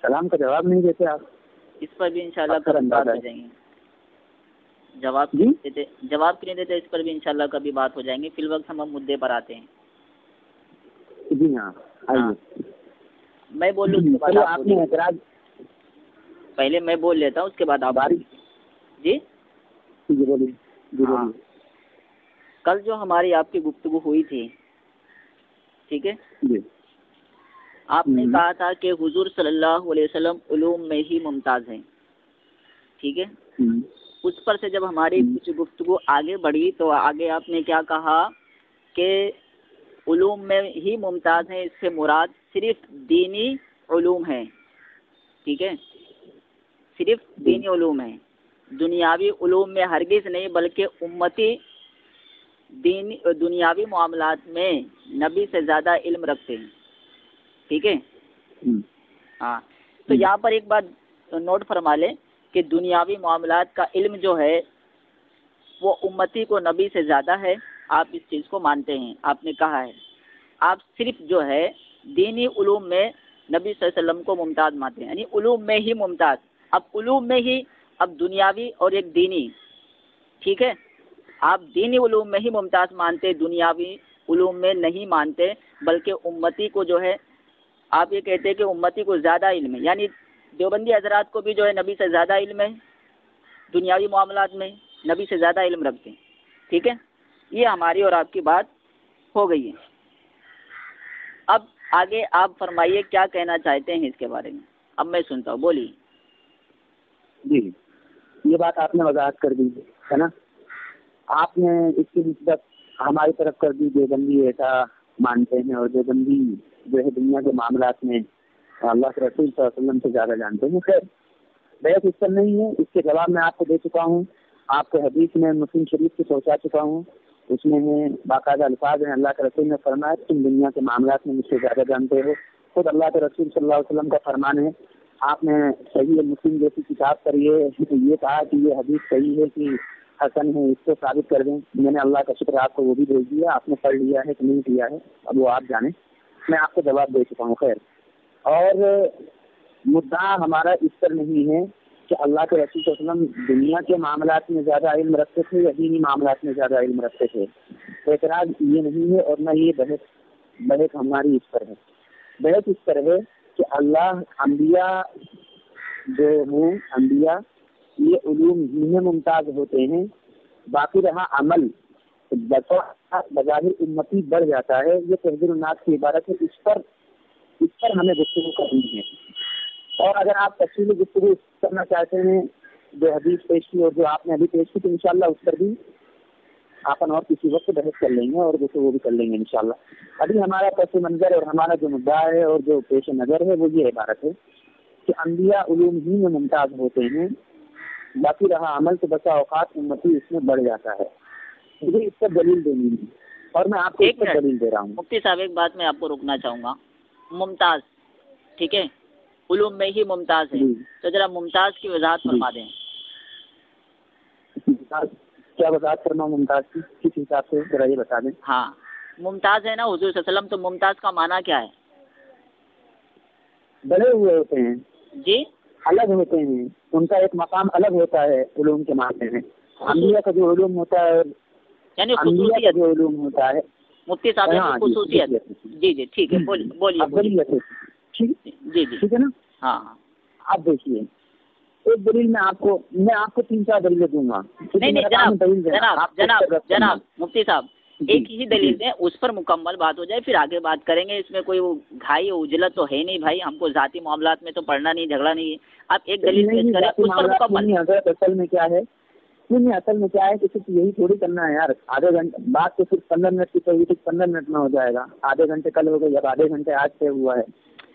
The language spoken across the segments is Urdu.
سلام کا جواب نہیں دیتے آپ. اس پر بھی انشاءاللہ کبھی بات ہو جائیں گے. جواب کیوں نہیں دیتے اس پر بھی انشاءاللہ کبھی بات ہو جائیں گے. فی الوقت ہم مدعے پر آتے ہیں. جی ہاں آئیے. میں بول لوں اس کے بعد آپ نے اعتراض. پہلے میں بول لیتا ہوں اس کے بعد آپ. جی بولیے. کل جو ہماری آپ کی گفتگو ہوئی تھی، ٹھیک ہے، جی، آپ نے کہا تھا کہ حضور صلی اللہ علیہ وسلم علوم میں ہی ممتاز ہیں، ٹھیک ہے. اس پر سے جب ہماری کچھ گفتگو آگے بڑھی تو آگے آپ نے کیا کہا کہ علوم میں ہی ممتاز ہیں، اس سے مراد صرف دینی علوم ہیں، ٹھیک ہے، صرف دینی علوم ہیں، دنیاوی علوم میں ہرگز نہیں، بلکہ امتی دنیاوی معاملات میں نبی سے زیادہ علم رکھتے ہیں، ٹھیک ہے. ہاں، تو یہاں پر ایک بات نوٹ فرما لیں کہ دنیاوی معاملات کا علم جو ہے وہ امتی کو نبی سے زیادہ ہے. آپ اس چیز کو مانتے ہیں، آپ نے کہا ہے. آپ صرف جو ہے دینی علوم میں نبی صلی اللہ علیہ وسلم کو ممتاز مانتے ہیں، یعنی علوم میں ہی ممتاز. اب علوم میں ہی، اب دنیاوی اور ایک دینی، ٹھیک ہے. آپ دینی علوم میں ہی ممتاز مانتے، دنیاوی علوم میں نہیں مانتے، بلکہ امتی کو جو ہے آپ یہ کہتے ہیں کہ امتی کو زیادہ علم ہے. یعنی دیوبندی حضرات کو بھی جو ہے نبی سے زیادہ علم ہے، دنیاوی معاملات میں نبی سے زیادہ علم رکھتے ہیں، ٹھیک ہے. یہ ہماری اور آپ کی بات ہو گئی ہے. اب آگے آپ فرمائیے کیا کہنا چاہتے ہیں اس کے بارے میں. اب میں سنتا ہوں، بولیے. جی، یہ بات آپ نے وضاحت کر دی ہے نا. آپ نے اس کی نسبت ہماری طرف کر دی، دیوبندی ایسا مانتے ہیں اور دیوبندی جو ہے دنیا کے معاملات میں اللہ کے رسول صلی اللہ علیہ وسلم سے زیادہ جانتے ہیں. خیر، بحث اس پر نہیں ہے، اس کے جواب میں آپ کو دے چکا ہوں. آپ کو حدیث میں مسلم شریف سے پہنچا چکا ہوں. اس میں باقاعدہ الفاظ ہیں، اللہ کے رسول نے فرمایا تم دنیا کے معاملات میں مجھ سے زیادہ جانتے ہو. خود اللہ کے رسول صلی اللہ علیہ وسلم کا فرمان ہے. آپ نے صحیح مسلم جیسی کتاب پر یہ کہا کہ یہ حدیث صحیح ہے کہ حسن ہے، اس کو ثابت کر دیں. میں نے اللہ کا شکر آپ کو وہ بھی بھیج دیا. آپ نے پڑھ لیا ہے کہ نہیں کیا ہے اب وہ آپ جانیں. میں آپ کو جواب دے چکا ہوں. خیر، اور مدعا ہمارا اس پر نہیں ہے کہ اللہ کے رسول صلی اللہ علیہ وسلم دنیا کے معاملات میں زیادہ علم رکھتے تھے یا دینی معاملات میں زیادہ علم رکھتے تھے. اعتراض یہ نہیں ہے، اور نہ یہ بحث ہماری اس پر ہے. بحث اس پر ہے کہ اللہ انبیاء جو ہیں، انبیاء یہ علوم ہی میں ممتاز ہوتے ہیں. باقی رہا عمل، بظاہر امتی بڑھ جاتا ہے. یہ تحذیر الناس کی عبارت ہے. اس پر ہمیں گفتگو کرنی ہے. اور اگر آپ تفصیلی گفتگو کرنا چاہتے ہیں جو حدیث پیش کی اور جو آپ نے ابھی پیش کی، تو انشاءاللہ اس پر بھی آپن اور کسی وقت بحث کر لیں گے اور گفتگو بھی کر لیں گے انشاءاللہ. ابھی ہمارا پس منظر اور ہمارا جو مدعا ہے اور جو پیش نظر ہے وہ یہ عبارت ہے کہ انبیاء علوم ہی میں ممتاز ہوتے ہیں. باقی رہا عمل تو بسا اوقات امتی اس میں بڑھ جاتا ہے. مجھے اس پر دلیل دینی ہے اور میں آپ کو اس پر دلیل دے رہا ہوں. مفتی صاحب ایک بات میں آپ کو روکنا چاہوں گا. ممتاز، ٹھیک ہے، علوم میں ہی ممتاز ہے، تو ذرا ممتاز کی وضاحت فرما دیں. کیا وضاحت کرنا ممتاز کی کس حساب سے ذرا یہ بتا دیں. ہاں، ممتاز ہے نا حضور صلی اللہ علیہ وسلم، تو ممتاز کا معنی کیا ہے؟ بڑے ہوئے ہوتے ہیں جی، الگ ہوتے ہیں، ان کا ایک مقام الگ ہوتا ہے علوم کے معاملے میں. انبیاء کا جو علوم ہوتا ہے یعنی انبیاء کا جو علوم ہوتا ہے مفتی صاحب یعنی خصوصیت. جی جی ٹھیک ہے، بولیے. جی ٹھیک ہے نا. ہاں، آپ دیکھیے ایک دلیل میں آپ کو 3-4 دلیلیں دوں گا. نہیں جناب مفتی صاحب ایک ہی دلیل دیں، اس پر مکمل بات ہو جائے، پھر آگے بات کریں گے. اس میں کوئی گھائی اجلت تو ہے نہیں بھائی، ہم کو ذاتی معاملات میں تو پڑھنا نہیں، جھگڑا نہیں ہے. آپ ایک دلیل پیش کریں اس پر مکمل. اصل میں کیا ہے کہ صرف یہی تھوڑی کرنا ہے یار. آدھے گھنٹے بات تو صرف 15 منٹ کی تو 15 منٹ میں ہو جائے گا. آدھے گھنٹے کل ہو گئے، اب آدھے گھنٹے آج سے ہوا ہے.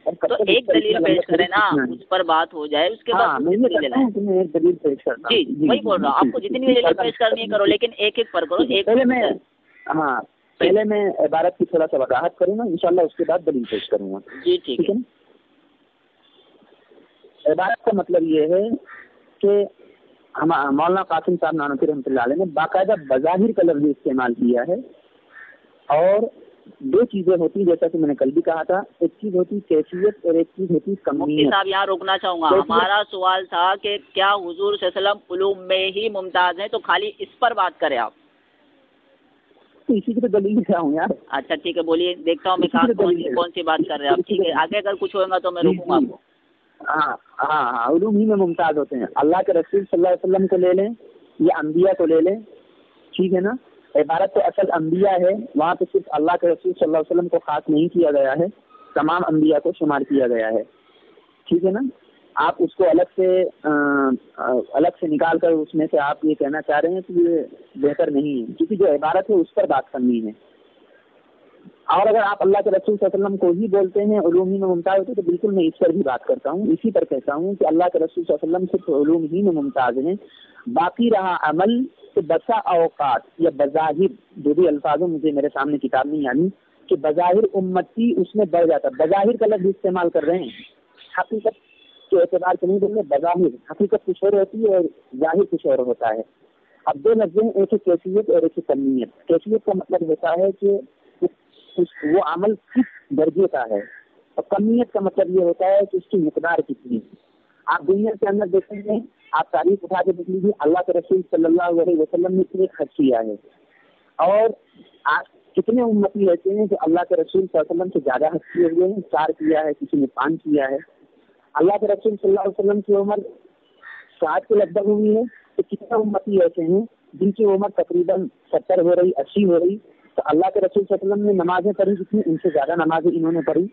تو ایک دلیل پیش کریں نا، اس پر بات ہو جائے، اس کے بعد ایک دلیل پیش کرتا ہوں. جی وہی بول رہا ہوں، آپ کو جتنی دلیل پیش کرنی ہے کرو، لیکن ایک پر کرو. پہلے میں عبارت کی تھوڑا سا وضاحت کروں گا انشاءاللہ، اس کے بعد دلیل پیش کروں گا. جی ٹھیک ہے. عبارت کا مطلب یہ ہے کہ مولانا قاسم صاحب نانوتوی رحمۃ اللہ علیہ نے باقاعدہ بظاہر کا لفظ استعمال کیا ہے اور دو چیزیں ہوتی ہیں جیسا کہ میں نے کل بھی کہا تھا، ایک چیز ہوتی کیفیت اور ایک چیز ہوتی مفتی کمیت۔ صاحب یہاں روکنا چاہوں گا، ہمارا سوال تھا کہ کیا حضور صلی اللہ علیہ وسلم علوم میں ہی ممتاز ہیں، تو خالی اس پر بات کریں آپ۔ تو اسی کی تو دلیل کیا ہوں یار۔ اچھا ٹھیک ہے، بولیے، دیکھتا ہوں میں کون سی بات کر رہے ہیں آپ۔ ٹھیک ہے، آگے اگر کچھ ہوگا تو میں روکوں گا آپ کو۔ ہاں ہاں ہاں، علوم ہی میں ممتاز ہوتے ہیں۔ اللہ کے رسول صلی اللہ علیہ وسلم کو لے لیں یا انبیاء کو لے لیں، ٹھیک ہے نا، عبارت تو اصل انبیاء ہے، وہاں پہ صرف اللہ کے رسول صلی اللہ علیہ وسلم کو خاص نہیں کیا گیا ہے، تمام انبیاء کو شمار کیا گیا ہے، ٹھیک ہے نا۔ آپ اس کو الگ سے نکال کر اس میں سے آپ یہ کہنا چاہ رہے ہیں کہ یہ بہتر نہیں ہے، کیونکہ جو عبارت ہے اس پر بات کرنی ہے۔ اور اگر آپ اللہ کے رسول صلی اللہ علیہ وسلم کو ہی بولتے ہیں علوم ہی میں ممتاز ہوتے تو بالکل میں اس پر بھی بات کرتا ہوں، اسی پر کہتا ہوں کہ اللہ کے رسول صلی اللہ علیہ وسلم صرف علوم ہی میں ممتاز ہیں، باقی رہا عمل تو بسا اوقات یا بظاہر، جو بھی الفاظ مجھے میرے سامنے کتاب نہیں آنی، کہ بظاہر امتی اس میں بڑھ جاتا ہے۔ بظاہر کا لفظ استعمال کر رہے ہیں، حقیقت کے اعتبار سے نہیں بول رہے، بظاہر حقیقت کچھ اور ہوتی ہے اور ظاہر کچھ اور ہوتا ہے۔ اب دو لفظ ہیں، ایک ہے کیفیت اور ایک ہے کمیت۔ کیفیت کا مطلب ہوتا ہے کہ وہ عمل کس درجے کا ہے، اور کمیت کا مطلب یہ ہوتا ہے کہ اس کی مقدار کتنی ہے۔ آپ دنیا کے اندر دیکھیں گے، آپ تاریخ اٹھا کے دیکھ لیجیے، اللہ کے رسول صلی اللہ علیہ وسلم نے کتنے خرچ کیا ہے، اور آج کتنے امتی ایسے ہیں کہ اللہ کے رسول صلی اللہ علیہ وسلم سے زیادہ حج کیے ہوئے ہیں، 4 کیا ہے، کسی نے 5 کیا ہے۔ اللہ کے رسول صلی اللہ علیہ وسلم کی عمر 60 کے لگ بھگ ہوئی ہے، تو کتنے امتی ایسے ہیں جن کی عمر تقریباً 70 ہو رہی، 80 ہو رہی، تو اللہ کے رسول صلی اللہ علیہ وسلم نے نمازیں پڑھی جتنی، ان سے زیادہ نمازیں انہوں نے پڑھی۔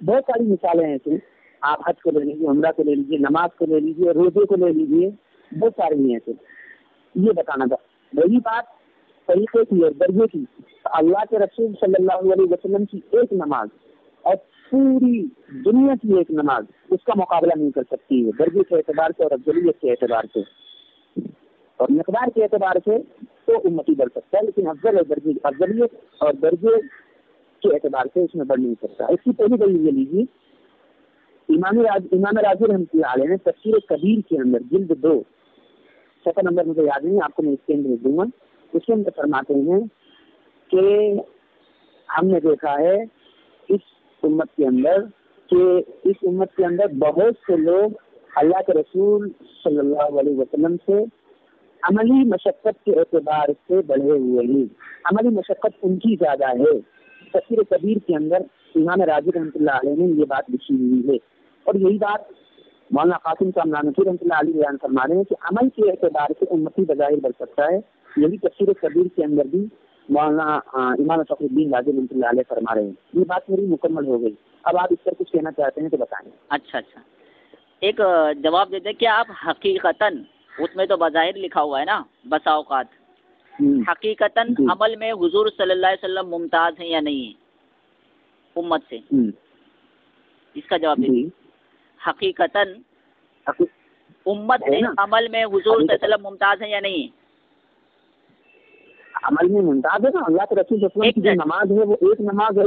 بہت ساری مثالیں ایسی، آپ حج کو لے لیجیے، عمرہ کو لے لیجیے، نماز کو لے لیجیے، روزے کو لے لیجیے، بہت ساری ہیں ایسے۔ یہ بتانا تھا وہی بات طریقے کی اور درجے کی، اللہ کے رسول صلی اللہ علیہ وسلم کی ایک نماز اور پوری دنیا کی ایک نماز اس کا مقابلہ نہیں کر سکتی ہے، درجے کے اعتبار سے اور افضلیت کے اعتبار سے اور مقدار کے اعتبار سے تو امتی بڑھ سکتا ہے، لیکن افضلیت اور درجے کے اعتبار سے اس میں بڑھ نہیں سکتا۔ اس کی پہلی دلیل یہ لیجیے، امام راضی رحمۃ اللہ علیہ نے تفسیر کبیر کے اندر جلد 2 صفحہ نمبر مجھے یاد نہیں، آپ کو میں اسکرین بھیج دوں گا، اس کے اندر فرماتے ہیں کہ ہم نے دیکھا ہے اس امت کے اندر بہت سے لوگ اللہ کے رسول صلی اللہ علیہ وسلم سے عملی مشقت کے اعتبار سے بڑھے ہوئے ہیں، عملی مشقت ان کی زیادہ ہے۔ تفسیر کبیر کے اندر امام راضی رحمۃ اللہ علیہ نے یہ بات لکھی ہوئی ہے، اور یہی بات مولانا قاسم صاحب نانوتوی رحمۃ اللہ علیہ بیان فرما رہے ہیں کہ عمل کے اعتبار سے امتی بظاہر بڑھ سکتا ہے۔ یہی تفسیر کبیر کے اندر بھی مولانا امام فخر الدین رازی رحمۃ اللہ علیہ فرما رہے ہیں۔ یہ بات میری مکمل ہو گئی، اب آپ اس پر کچھ کہنا چاہتے ہیں تو بتائیں۔ اچھا، ایک جواب دیتے، کیا آپ حقیقتاً، اس میں تو بظاہر لکھا ہوا ہے نا بسا اوقات، حقیقتاً عمل میں حضور صلی اللہ علیہ وسلم ممتاز ہیں یا نہیں ہیں امت سے؟ اس کا جواب دیجیے۔ حقیقتاً امت سے عمل میں حضور صلی اللہ علیہ وسلم ممتاز ہیں یا نہیں ہیں؟ عمل میں ممتاز ہے نا، اللہ کے رسول صلی اللہ علیہ وسلم کی جو نماز ہے وہ ایک نماز ہے۔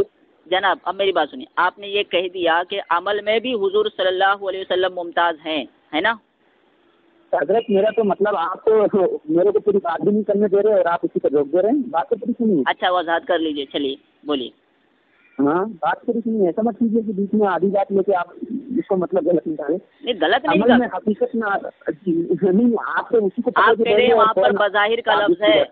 جناب اب میری بات سنیے، آپ نے یہ کہہ دیا کہ عمل میں بھی حضور صلی اللہ علیہ وسلم ممتاز ہیں، ہے نا؟ حضرت میرا تو مطلب آپ تو میرے کو پوری بات بھی نہیں کرنے دے رہے اور آپ اسی پر روک دے رہے ہیں، بات تو پوری سنیے۔ اچھا وضاحت کر لیجیے، چلیے بولیے۔ ہاں بات پوری سنیے، ایسا مت کیجیے کہ بیچ میں آدھی بات لے کے آپ اس کو مطلب غلط نکالیں۔ نہیں غلط نہیں، عمل میں حقیقت میں نہیں، آپ سے اسی کو آپ کہہ رہے ہیں وہاں پر بظاہر کا لفظ ہے،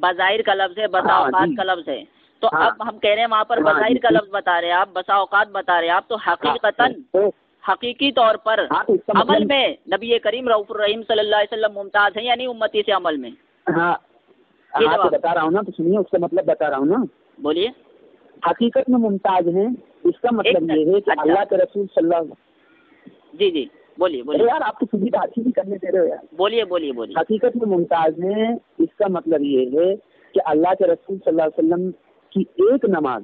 بظاہر کا لفظ ہے، بسا اوقات کا لفظ ہے، تو اب ہم کہہ رہے ہیں وہاں پر بظاہر کا لفظ بتا رہے ہیں آپ، بسا اوقات بتا رہے ہیں آپ، تو حقیقتاً حقیقی طور پر عمل میں نبی کریم رؤوف الرحیم صلی اللہ علیہ وسلم ممتاز ہیں یعنی امتی سے عمل میں؟ ہاں بتا رہا ہوں نا، تو سنیے اس کا مطلب بتا رہا ہوں نا۔ بولیے۔ حقیقت میں ممتاز ہیں، اس کا مطلب یہ ہے کہ اللہ کے رسول صلی اللہ، جی بولیے یار آپ کو سیدھی بات ہی کرنے دے رہے ہو یار۔ بولیے۔ حقیقت میں ممتاز ہیں، اس کا مطلب یہ ہے کہ اللہ کے رسول صلی اللہ علیہ وسلم کی ایک نماز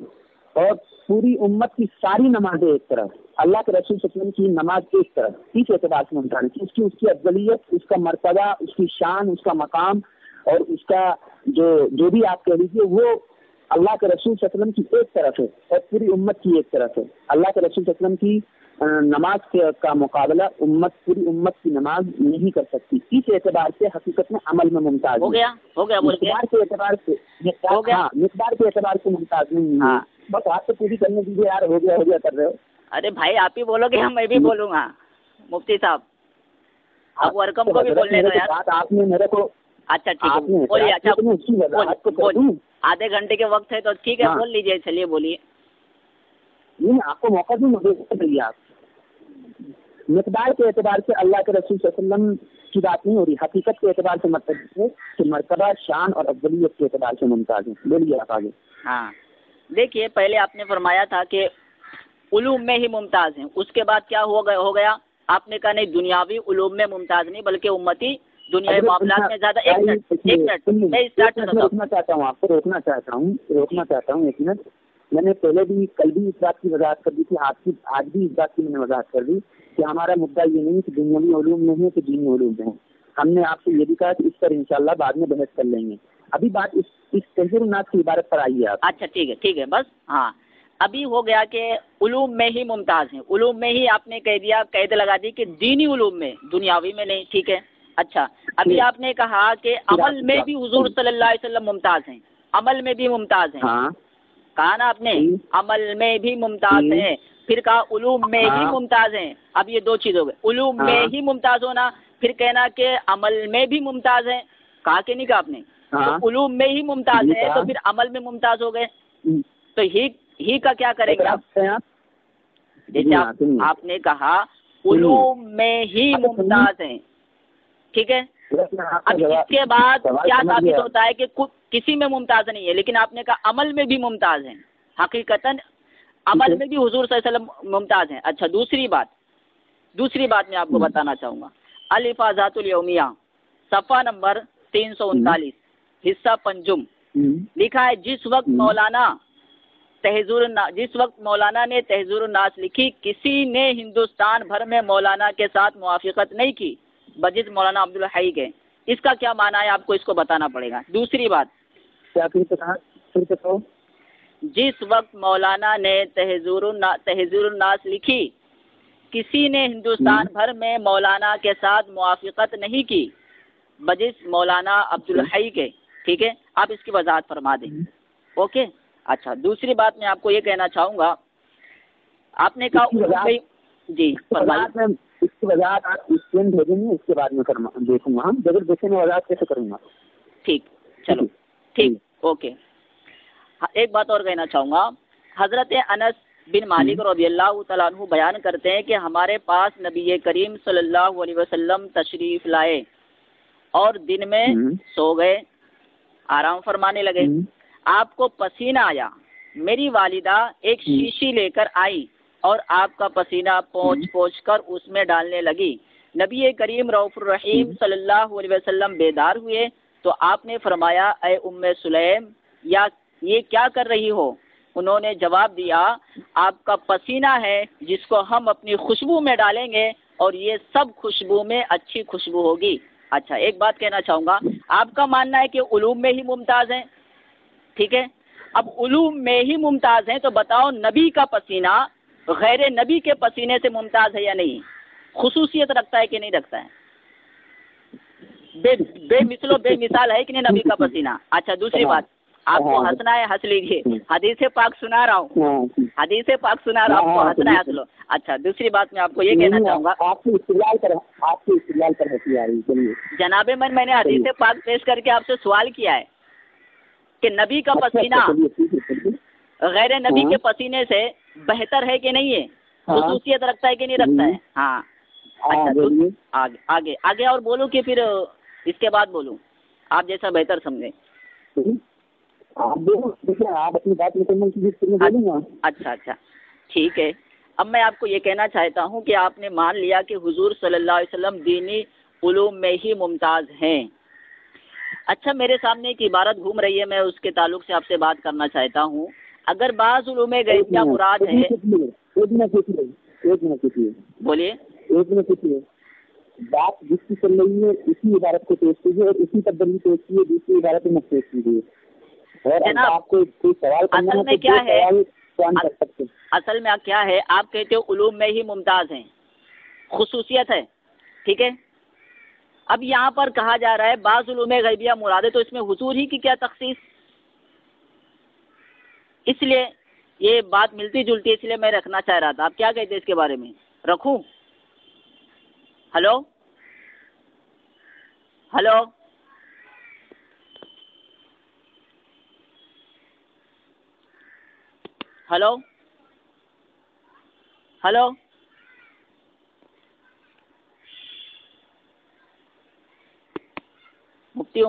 اور پوری امت کی ساری نمازیں ایک طرف، اللہ کے رسول صلی اللہ علیہ وسلم کی نماز ایک طرف، اس اعتبار سے ممتاز ہے کہ اس کی افضلیت، اس کا مرتبہ، اس کی شان، اس کا مقام اور اس کا جو بھی آپ کہہ لیجیے وہ اللہ کے رسول صلی اللہ علیہ وسلم کی ایک طرف ہے اور پوری امت کی ایک طرف ہے۔ اللہ کے رسول صلی اللہ علیہ وسلم کی نماز کا مقابلہ پوری امت کی نماز نہیں کر سکتی. اس اعتبار سے حقیقت میں عمل میں ممتاز ہو گیا مقدار کے اعتبار سے مقدار کے اعتبار سے ممتاز نہیں ہے. بس آپ سے پوری کرنے دیجیے یار. ہو گیا کر رہے ہو. ارے بھائی آپ ہی بولو گے میں بھی بولوں گا. مفتی صاحب ابو ارقم کو بھی بولنے دو یار. بات آپ نے میرے کو اچھا ٹھیک ہے بولیے. اچھا آدھے گھنٹے کے وقت ہے تو ٹھیک ہے بول لیجیے. چلیے بولیے. نہیں آپ کو موقع دوں مجھے. آپ مقدار کے اعتبار سے اللہ کے رسول صلی اللہ علیہ وسلم کی بات نہیں ہو رہی. حقیقت کے اعتبار سے مطلب ہے کہ مرتبہ شان اور افضلیت کے اعتبار سے ممتاز ہیں. بولیے آپ آگے. ہاں دیکھیے پہلے آپ نے فرمایا تھا کہ علوم میں ہی ممتاز ہیں. اس کے بعد کیا ہو گیا آپ نے کہا نہیں دنیاوی علوم میں ممتاز نہیں بلکہ امتی دنیاوی معاملات میں زیادہ. ایک منٹ میں اسٹارٹ روکنا چاہتا ہوں. آپ کو روکنا چاہتا ہوں 1 منٹ. میں نے پہلے بھی کل بھی اس بات کی وضاحت کر دی تھی. آج بھی اس بات کی میں نے وضاحت کر دی کہ ہمارا مدعا یہ نہیں کہ دنیاوی علوم میں ہے کہ دینی علوم میں ہے. ہم نے آپ سے یہ بھی کہا کہ اس پر انشاءاللہ بعد میں بحث کر لیں گے. ابھی بات اس تنظیر الناس کی عبارت پر آئیے آپ. اچھا ٹھیک ہے بس. ہاں ابھی ہو گیا کہ علوم میں ہی ممتاز ہیں. علوم میں ہی آپ نے کہہ دیا, قید لگا دی کہ دینی علوم میں, دنیاوی میں نہیں. ٹھیک ہے. اچھا ابھی آپ نے کہا کہ عمل میں بھی حضور صلی اللہ علیہ وسلم ممتاز ہیں. عمل میں بھی ممتاز ہیں. کہا نا آپ نے عمل میں بھی ممتاز ہیں. پھر کہا علوم میں ہی ممتاز ہیں. اب یہ 2 چیز ہو گئے. علوم میں ہی ممتاز ہونا, پھر کہنا کہ عمل میں بھی ممتاز ہیں. کہا کہ نہیں کہا آپ نے؟ تو علوم میں ہی ممتاز ہیں تو پھر عمل میں ممتاز ہو گئے. تو ہی کا کیا کریں گے آپ؟ جیسے آپ نے کہا علوم میں ہی ممتاز ہیں. ٹھیک ہے. اب اس کے بعد کیا ثابت ہوتا ہے کہ کسی میں ممتاز نہیں ہے, لیکن آپ نے کہا عمل میں بھی ممتاز ہیں. حقیقتاً عمل میں بھی حضور صلی اللہ علیہ وسلم ممتاز ہیں. اچھا دوسری بات میں آپ کو بتانا چاہوں گا. الافاظات الیومیہ صفحہ نمبر 339 حصہ پنجم لکھا ہے جس وقت مولانا نے تحذیر الناس لکھی کسی نے ہندوستان بھر میں مولانا کے ساتھ موافقت نہیں کی بجز مولانا عبدالحی کے. اس کا کیا معنی ہے آپ کو اس کو بتانا پڑے گا. دوسری بات جس وقت مولانا نے تحذیر الناس لکھی کسی نے ہندوستان بھر میں مولانا کے ساتھ موافقت نہیں کی بجز مولانا عبدالحی کے. ٹھیک ہے. آپ اس کی وضاحت فرما دیں. اوکے. اچھا دوسری بات میں آپ کو یہ کہنا چاہوں گا, آپ نے کہا جی فرمائیے. اس کی وضاحت آپ اسکرین بھیجیں گے, اس کے بعد میں دیکھوں گا. ہم بغیر دیکھے میں وضاحت کیسے کروں گا. ٹھیک چلو ٹھیک اوکے. ایک بات اور کہنا چاہوں گا. حضرت انس بن مالک رضی اللہ تعالیٰ عنہ بیان کرتے ہیں کہ ہمارے پاس نبی کریم صلی اللہ علیہ وسلم تشریف لائے اور دن میں سو گئے, آرام فرمانے لگے. آپ کو پسینہ آیا. میری والدہ ایک شیشی لے کر آئی اور آپ کا پسینہ پوچھ کر اس میں ڈالنے لگی. نبی کریم رؤوف الرحیم صلی اللہ علیہ وسلم بیدار ہوئے تو آپ نے فرمایا اے ام سلیم یہ کیا کر رہی ہو؟ انہوں نے جواب دیا آپ کا پسینہ ہے جس کو ہم اپنی خوشبو میں ڈالیں گے اور یہ سب خوشبو میں اچھی خوشبو ہوگی. اچھا ایک بات کہنا چاہوں گا, آپ کا ماننا ہے کہ علوم میں ہی ممتاز ہیں. ٹھیک ہے. اب علوم میں ہی ممتاز ہیں تو بتاؤ نبی کا پسینہ غیر نبی کے پسینے سے ممتاز ہے یا نہیں؟ خصوصیت رکھتا ہے کہ نہیں رکھتا ہے؟ بے مثال ہے کہ نہیں نبی کا پسینہ. اچھا دوسری بات, آپ کو ہنسنا ہے ہنس لیجیے. حدیث پاک سنا رہا ہوں آپ کو ہنسنا ہے ہنس لو. اچھا دوسری بات میں آپ کو یہ کہنا چاہوں گا, آپ کی استدلال پر ہنسی آ رہی ہے. جناب میں نے حدیث پاک پیش کر کے آپ سے سوال کیا ہے کہ نبی کا پسینہ غیر نبی کے پسینے سے بہتر ہے کہ نہیں ہے؟ خصوصیت رکھتا ہے کہ نہیں رکھتا ہے؟ ہاں. اچھا آگے اور بولوں کہ پھر اس کے بعد بولوں؟ آپ جیسا بہتر سمجھیں. آپ اپنی بات مکمل کیجیے. اچھا ٹھیک ہے. اب میں آپ کو یہ کہنا چاہتا ہوں کہ آپ نے مان لیا کہ حضور صلی اللہ علیہ وسلم دینی علوم میں ہی ممتاز ہیں. اچھا میرے سامنے ایک عبارت گھوم رہی ہے, میں اس کے تعلق سے آپ سے بات کرنا چاہتا ہوں. اگر بعض علوم غیبیہ مراد ہے. ایک منٹ بولیے. بات جس کی چل رہی ہے اسی عبارت کو پیش کیجیے اور اسی پر دلیل پیش کیجیے, دوسری عبارت میں پیش کیجیے. اور جناب آپ کو کوئی سوال اصل میں کیا ہے بیان کر سکتے ہیں. اصل میں کیا ہے، آپ کہتے ہو علوم میں ہی ممتاز ہیں، خصوصیت ہے، ٹھیک ہے. اب یہاں پر کہا جا رہا ہے بعض علوم غیبیہ مراد ہے، تو اس میں حضور ہی کی کیا تخصیص؟ اس لیے یہ بات ملتی جلتی ہے، اس لیے میں رکھنا چاہ رہا تھا. آپ کیا کہتے ہیں اس کے بارے میں؟ رکھوں؟ ہلو ہلو ہلو ہلو مفتی